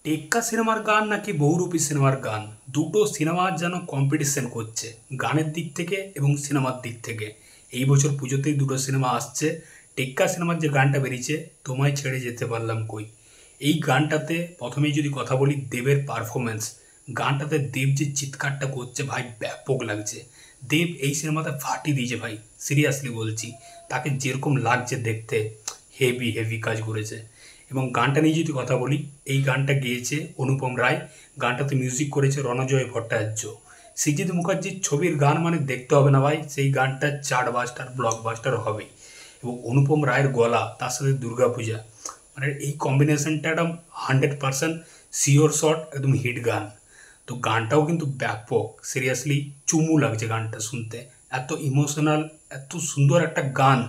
টেক্কা সিনেমার গান নাকি বহুরূপী সিনেমার গান, দুটো সিনেমা যেন কম্পিটিশন করছে গানের দিক থেকে এবং সিনেমার দিক থেকে। এই বছর পুজোতেই দুটো সিনেমা আসছে। টেক্কা সিনেমার যে গানটা বেরিয়েছে, তোমায় ছেড়ে যেতে পারলাম কই, এই গানটাতে প্রথমেই যদি কথা বলি দেবের পারফরমেন্স। গানটাতে দেব যে চিৎকারটা করছে ভাই, ব্যাপক লাগছে। দেব এই সিনেমাতে ফাটিয়ে দিয়েছে ভাই, সিরিয়াসলি বলছি। তাকে যেরকম লাগছে দেখতে, হেভি হেভি কাজ করেছে। এবং গানটা নিয়ে যদি কথা বলি, এই গানটা গেয়েছে অনুপম রায়, গানটাতে মিউজিক করেছে রণজয় ভট্টাচার্য। সৃজিত মুখার্জির ছবির গান মানে দেখতে হবে না ভাই, সেই গানটা চার্টবাস্টার ব্লকবাস্টার হবেই। এবং অনুপম রায়ের গলা, তার সাথে দুর্গাপূজা, মানে এই কম্বিনেশনটা একদম 100% শিওর শট, একদম হিট গান। তো গানটাও কিন্তু ব্যাপক, সিরিয়াসলি চুমু লাগছে গানটা শুনতে। এত ইমোশনাল, এত সুন্দর একটা গান,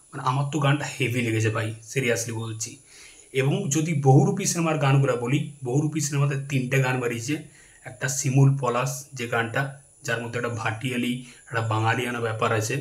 মানে আমার তো গানটা হেভি লেগেছে ভাই, সিরিয়াসলি বলছি। এবং যদি বহুরূপী সিনেমার গানগুলো বলি, বহুরূপী সিনেমাতে 3টে গান বেরিয়েছে। একটা শিমুল পলাশ যে গানটা, যার মধ্যে একটা ভাটিয়ালি, একটা বাঙালিয়ানা ব্যাপার আছে,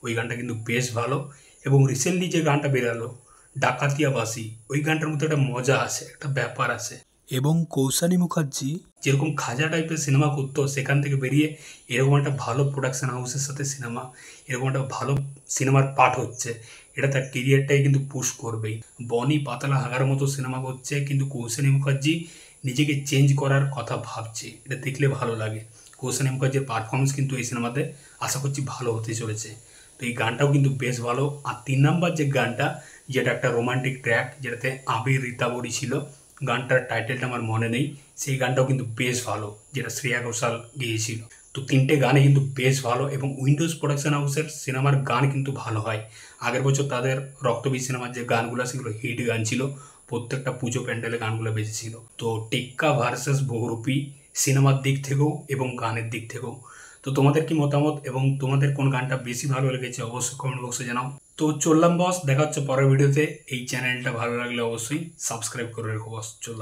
ওই গানটা কিন্তু বেশ ভালো। এবং রিসেন্টলি যে গানটা বেরালো ডাকাতিয়া বাসি, ওই গানটার মধ্যে একটা মজা আছে, একটা ব্যাপার আছে। এবং কৌশানী মুখার্জি যেরকম খাজা টাইপের সিনেমা করতো, সেখান থেকে বেরিয়ে এরকম একটা ভালো প্রোডাকশন হাউসের সাথে সিনেমা, এরকম একটা ভালো সিনেমার পার্ট হচ্ছে, এটা তার কেরিয়ারটাই কিন্তু পুশ করবেই। বনি পাতালা হাগার মতো সিনেমা করছে, কিন্তু কৌশানী মুখার্জি নিজেকে চেঞ্জ করার কথা ভাবছে, এটা দেখলে ভালো লাগে। কৌশানী মুখার্জির পারফরমেন্স কিন্তু এই সিনেমাতে আশা করছি ভালো হতে চলেছে। তো এই গানটাও কিন্তু বেশ ভালো। আর 3 নাম্বার যে গানটা, যেটা একটা রোমান্টিক ট্র্যাক, যেটাতে আবির রীতাবরী ছিল, গানটার টাইটেলটা আমার মনে নেই, সেই গানটাও কিন্তু বেশ ভালো, যেটা শ্রেয়া ঘোষাল গিয়েছিল। তো 3টে গানে কিন্তু বেশ ভালো। এবং উইন্ডোজ প্রোডাকশন হাউসের সিনেমার গান কিন্তু ভালো হয়। আগের বছর তাদের রক্তবীজ সিনেমার যে গানগুলো, সেগুলো হিট গান ছিল, প্রত্যেকটা পুজো প্যান্ডেলে গানগুলো বেজেছিল। তো টেক্কা ভার্সেস বহুরূপী, সিনেমার দিক থেকেও এবং গানের দিক থেকেও। তো তোমাদের কি মতামত এবং তোমাদের কোন গানটা বেশি ভালো লেগেছে অবশ্যই কমেন্ট বক্সে জানাও। তো চললাম বস, দেখা হচ্ছে পরের ভিডিওতে। এই চ্যানেলটা ভালো লাগলে অবশ্যই সাবস্ক্রাইব করে রেখো বস, চললাম।